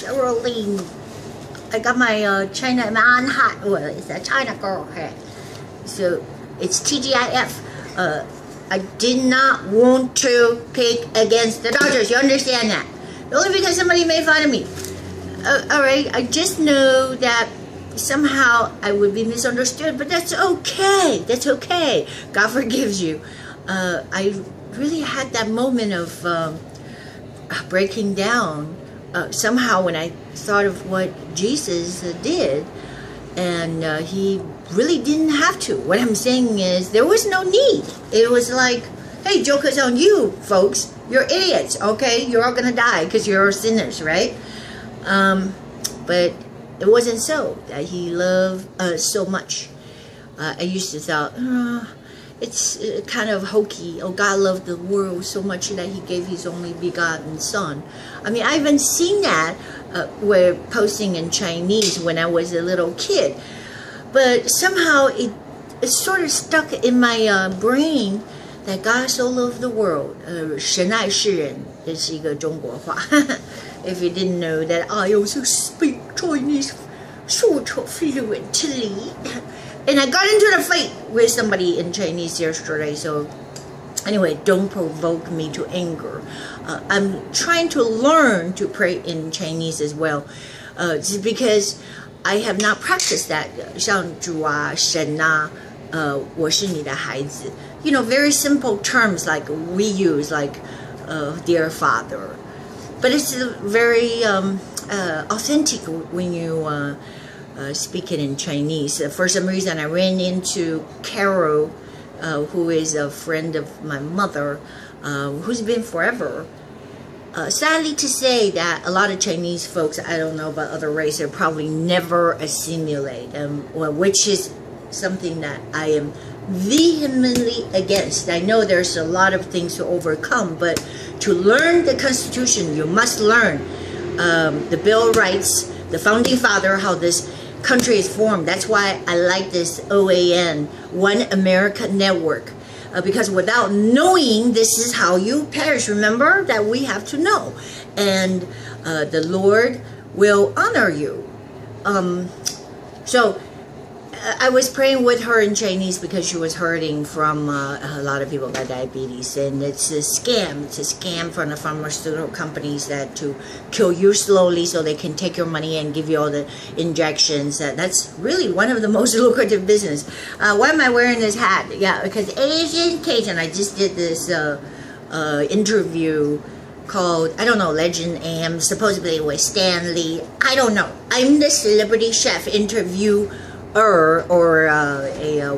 Sherilyn. I got my China man hat. Well, it's a China girl hat. So it's TGIF. I did not want to pick against the Dodgers. You understand that? Only because somebody made fun of me. Alright, I just know that somehow I would be misunderstood, but that's okay. That's okay. God forgives you. I really had that moment of breaking down somehow when I thought of what Jesus did, and he really didn't have to. What I'm saying is there was no need. It was like, hey, joke's on you folks. You're idiots, okay? You're all gonna die because you're sinners, right? But it wasn't so. That he loved us so much. I used to thought, it's kind of hokey. Oh, God loved the world so much that he gave his only begotten son. I mean, I haven't seen that where posting in Chinese when I was a little kid. But somehow it sort of stuck in my brain that God so loved the world. 神爱世人，这是一个中国话。If you didn't know that, I also speak Chinese sort of fluently. And I got into a fight with somebody in Chinese yesterday, so anyway, don't provoke me to anger. I'm trying to learn to pray in Chinese as well, just because I have not practiced that. 像主啊，神啊，我是你的孩子. You know, very simple terms like we use, like dear Father. But it's very authentic when you speak it in Chinese. For some reason, I ran into Carol, who is a friend of my mother, who's been forever. Sadly to say that a lot of Chinese folks, I don't know about other races, probably never assimilate, which is something that I am vehemently against. I know there's a lot of things to overcome, but to learn the Constitution, you must learn the Bill of Rights, the Founding Father, how this country is formed. That's why I like this OAN, One America Network, because without knowing, this is how you perish. Remember that we have to know, and the Lord will honor you. So I was praying with her in Chinese because she was hurting from a lot of people got diabetes, and it's a scam. It's a scam from the pharmaceutical companies that to kill you slowly so they can take your money and give you all the injections. That's really one of the most lucrative business. Why am I wearing this hat? Yeah, because Asian Cajun. I just did this interview called, I don't know, Legend AM, supposedly with Stan Lee. I don't know. I'm the celebrity chef interview. Or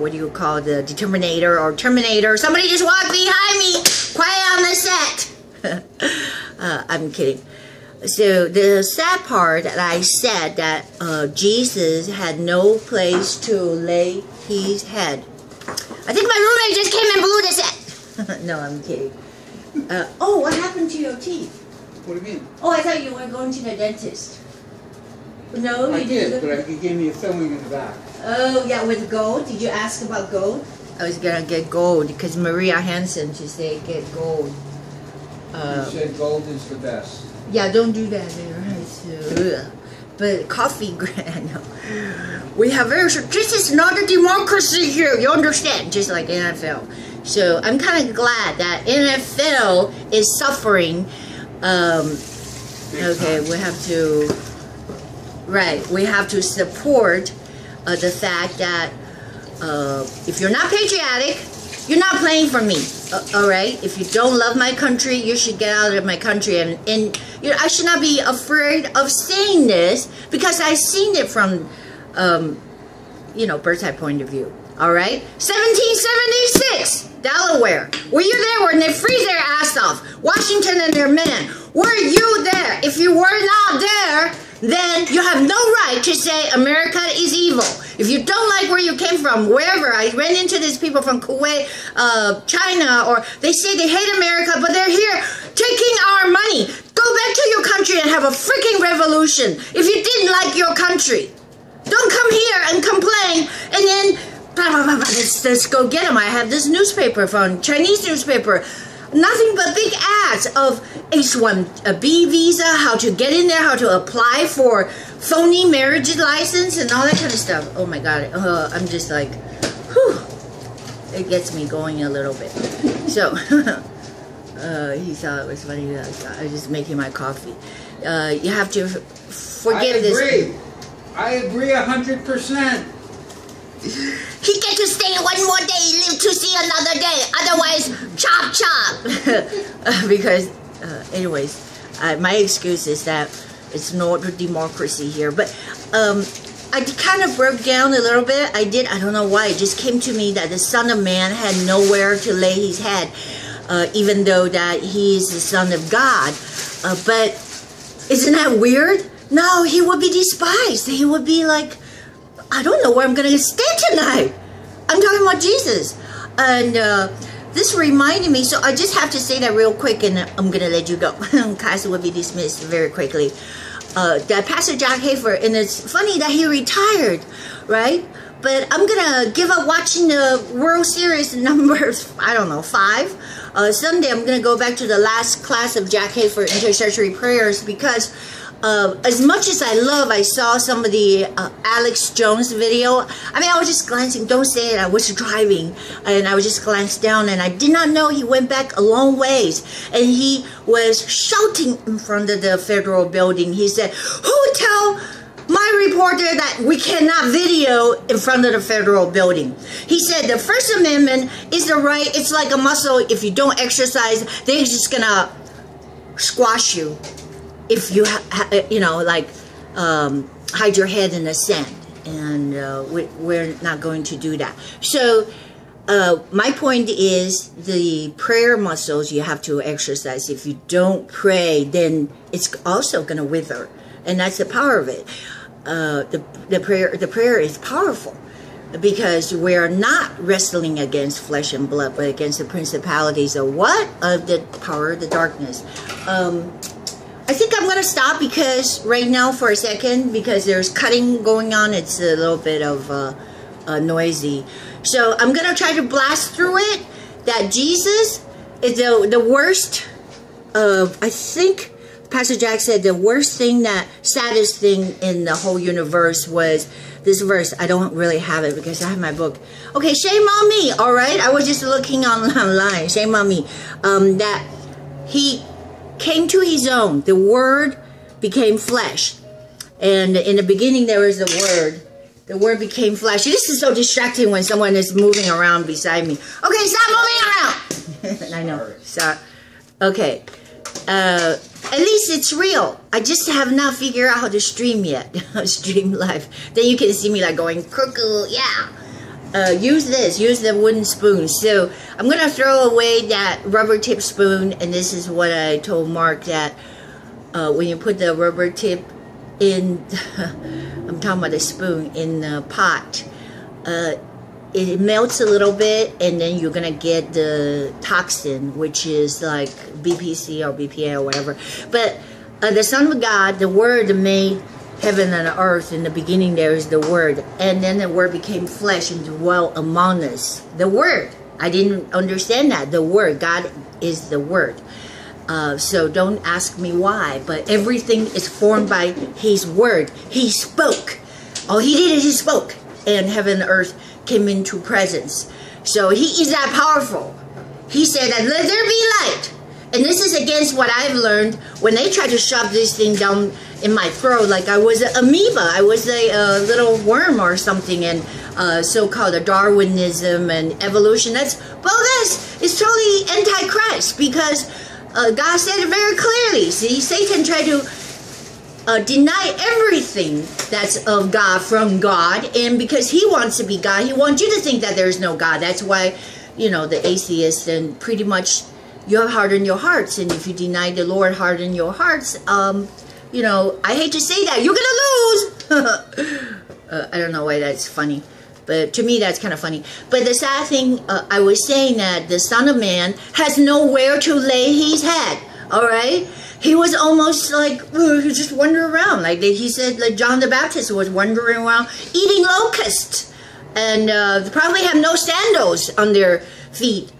what do you call the Determinator or Terminator? Somebody just walked behind me. Quiet on the set. I'm kidding. So the sad part that I said that Jesus had no place to lay his head. I think my roommate just came and blew the set. No, I'm kidding. Oh, what happened to your teeth? What do you mean? Oh, I thought you were going to the dentist. No, I did, but he gave me a filling in the back. Oh, yeah, with gold? Did you ask about gold? I was going to get gold because Maria Hansen, she said get gold. She said gold is the best. Yeah, don't do that there. But coffee, no. We have very, this is not a democracy here, you understand? Just like NFL. So I'm kind of glad that NFL is suffering. Okay, we have to... Right, we have to support the fact that if you're not patriotic, you're not playing for me. All right, if you don't love my country, you should get out of my country. And you know, I should not be afraid of saying this because I've seen it from, you know, bird's eye point of view. All right, 1776, Delaware. Were you there when they freeze their ass off? Washington and their men. Were you there? If you were not there, then you have no right to say America is evil. If you don't like where you came from, wherever, I ran into these people from Kuwait, China, or they say they hate America, but they're here taking our money. Go back to your country and have a freaking revolution if you didn't like your country. Don't come here and complain and then, let's go get them. I have this newspaper from Chinese newspaper. nothing but big ads of H1B visa, how to get in there, how to apply for phony marriage license and all that kind of stuff. Oh my God, I'm just like, whew, it gets me going a little bit. So, he thought it was funny. I was just making my coffee. You have to forgive this. I agree 100%. He get to stay one more day, live to see another day. Otherwise, chop chop. Because, anyways, my excuse is that it's not democracy here. But I kind of broke down a little bit. I don't know why. It just came to me that the Son of Man had nowhere to lay his head, even though that he is the Son of God. But isn't that weird? No, he would be despised. He would be like, I don't know where I'm going to stay tonight. I'm talking about Jesus. And this reminded me, so I just have to say that real quick, and I'm going to let you go. Class will be dismissed very quickly. That Pastor Jack Hafer, and it's funny that he retired, right? But I'm going to give up watching the World Series numbers, I don't know, 5. Sunday, I'm going to go back to the last class of Jack Hafer intercessory prayers, because as much as I saw some of the Alex Jones video. I mean, I was just glancing, don't say it, I was driving, and I was just glanced down, and I did not know he went back a long ways, and he was shouting in front of the federal building. He said, who tell my reporter that we cannot video in front of the federal building? He said the First Amendment is the right, it's like a muscle. If you don't exercise, they're just gonna squash you. If you, you know, like, hide your head in the sand. And we're not going to do that. So, my point is the prayer muscles you have to exercise. If you don't pray, then it's also going to wither. And that's the power of it. The prayer is powerful. Because we're not wrestling against flesh and blood, but against the principalities of what? Of the power of the darkness. I think I'm going to stop because right now for a second, because there's cutting going on. It's a little bit of noisy. So I'm going to try to blast through it. That Jesus is the worst. I think Pastor Jack said the worst thing, that saddest thing in the whole universe was this verse. I don't really have it because I have my book. Okay, shame on me. All right, I was just looking online. Shame on me. That he came to his own. The Word became flesh. And in the beginning there was the Word. The Word became flesh. This is so distracting when someone is moving around beside me. Okay, stop moving around. I know. So, okay. At least it's real. I just have not figured out how to stream yet. Stream live. Then you can see me like going cuckoo. Yeah. Use this, use the wooden spoon. So I'm going to throw away that rubber tip spoon, and this is what I told Mark, that when you put the rubber tip in, I'm talking about the spoon, in the pot, it melts a little bit, and then you're going to get the toxin, which is like BPC or BPA or whatever. But the Son of God, the Word made heaven and earth. In the beginning there is the Word, and then the Word became flesh and dwelt among us. The Word, I didn't understand that. The Word, God is the Word. So don't ask me why, but everything is formed by His Word. He spoke. All He did is He spoke, and heaven and earth came into presence. So He is that powerful. He said that let there be light. And this is against what I've learned when they try to shove this thing down in my throat like I was an amoeba. I was a little worm or something, and so-called Darwinism and evolution. This is totally anti-Christ, because God said it very clearly. See, Satan tried to deny everything that's of God from God, and because he wants to be God, he wants you to think that there's no God. That's why, you know, the atheists and pretty much you have hardened your hearts, and if you deny the Lord, harden your hearts. You know, I hate to say that, you're gonna lose. I don't know why that's funny, but to me that's kind of funny. But the sad thing, I was saying that the Son of Man has nowhere to lay his head. All right, he was almost like he just wandering around, like he said, like John the Baptist was wandering around eating locusts, and probably have no sandals on their feet.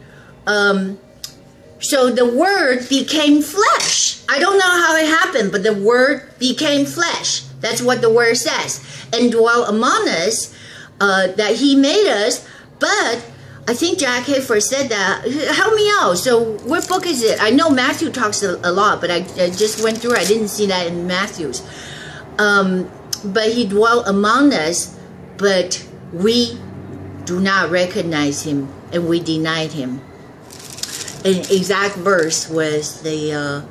So the word became flesh. I don't know how it happened, but the word became flesh. That's what the word says. And dwell among us, that he made us. But I think Jack Hayford said that. Help me out. So what book is it? I know Matthew talks a lot, but I just went through. I didn't see that in Matthew's. But he dwelt among us, but we do not recognize him, and we denied him. An exact verse was the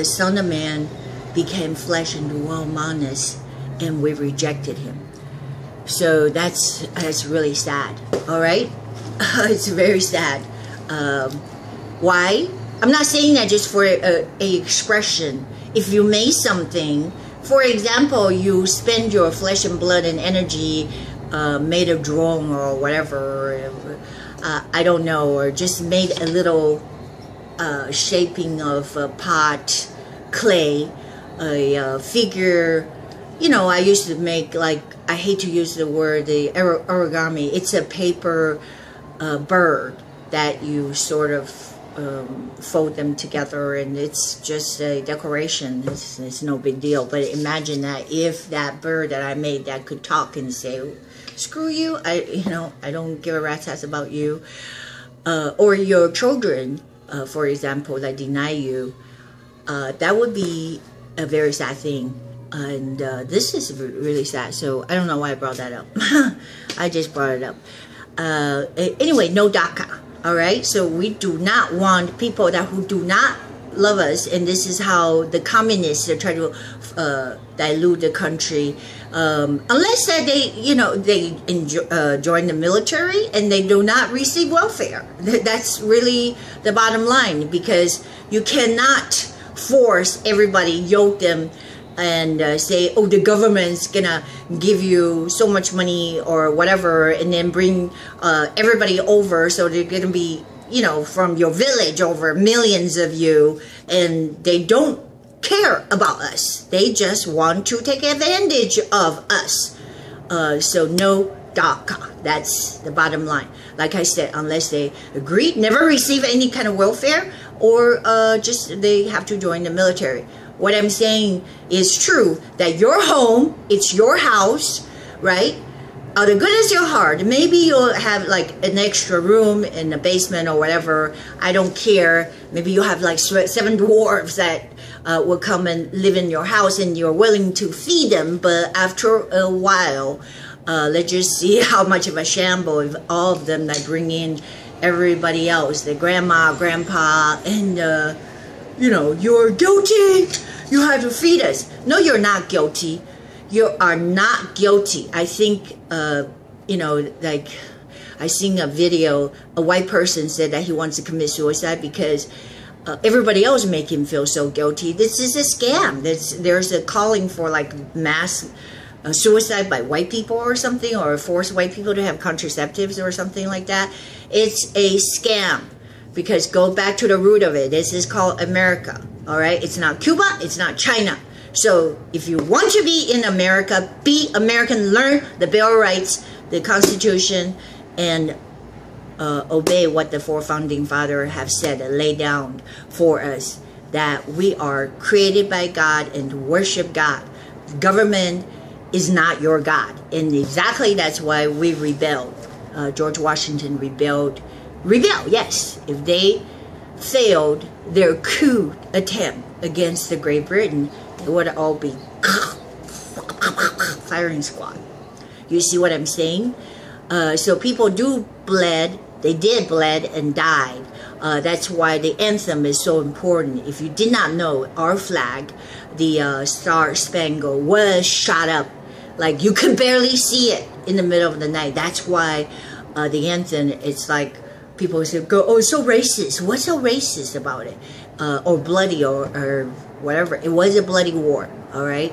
Son of Man became flesh and dwelt among us, and we rejected him. So that's really sad. All right, it's very sad. Why? I'm not saying that just for a expression. If you made something, for example, you spend your flesh and blood and energy, made a drone or whatever. I don't know, or just made a little shaping of a pot, clay, a figure. You know, I used to make, like, I hate to use the word, the origami. It's a paper bird that you sort of fold them together, and it's just a decoration. It's no big deal. But imagine that if that bird that I made that could talk and say, screw you, I don't give a rat's ass about you, or your children, for example, that deny you, that would be a very sad thing. And this is really sad. So I don't know why I brought that up. I just brought it up. Anyway, no DACA. All right. So we do not want people who do not love us, and this is how the communists are trying to dilute the country. Unless that they join the military and they do not receive welfare. That's really the bottom line, because you cannot force everybody, yoke them, and say, oh, the government's gonna give you so much money or whatever, and then bring everybody over, so they're gonna be, from your village over, millions of you, and they don't care about us. They just want to take advantage of us. So no DACA. That's the bottom line. Like I said, unless they agree, never receive any kind of welfare, or just they have to join the military. What I'm saying is true, that your home, it's your house, right? Out of goodness of your heart, maybe you'll have like an extra room in the basement or whatever. I don't care. Maybe you have like 7 dwarves that will come and live in your house, and you're willing to feed them. But after a while, let's just see how much of a shamble if all of them that bring in everybody else, the grandma, grandpa, and you're guilty. You have to feed us. No, you're not guilty. You are not guilty. I think, like, I seen a video, a white person said that he wants to commit suicide because everybody else make him feel so guilty. This is a scam. There's a calling for, like, mass suicide by white people or something, or force white people to have contraceptives or something like that. It's a scam. Because go back to the root of it. This is called America, all right? It's not Cuba, it's not China. So if you want to be in America, be American, learn the Bill of Rights, the Constitution, and obey what the 4 founding fathers have said and laid down for us, that we are created by God and worship God. Government is not your God. And exactly that's why we rebelled. George Washington rebelled, yes. If they failed their coup attempt against the Great Britain, it would all be firing squad. You see what I'm saying? So people did bled and died. That's why the anthem is so important. If you did not know, our flag, the Star Spangled, was shot up. Like, you could barely see it in the middle of the night. That's why the anthem, it's like, people say, oh, it's so racist. What's so racist about it? Or bloody, or whatever. It was a bloody war, all right?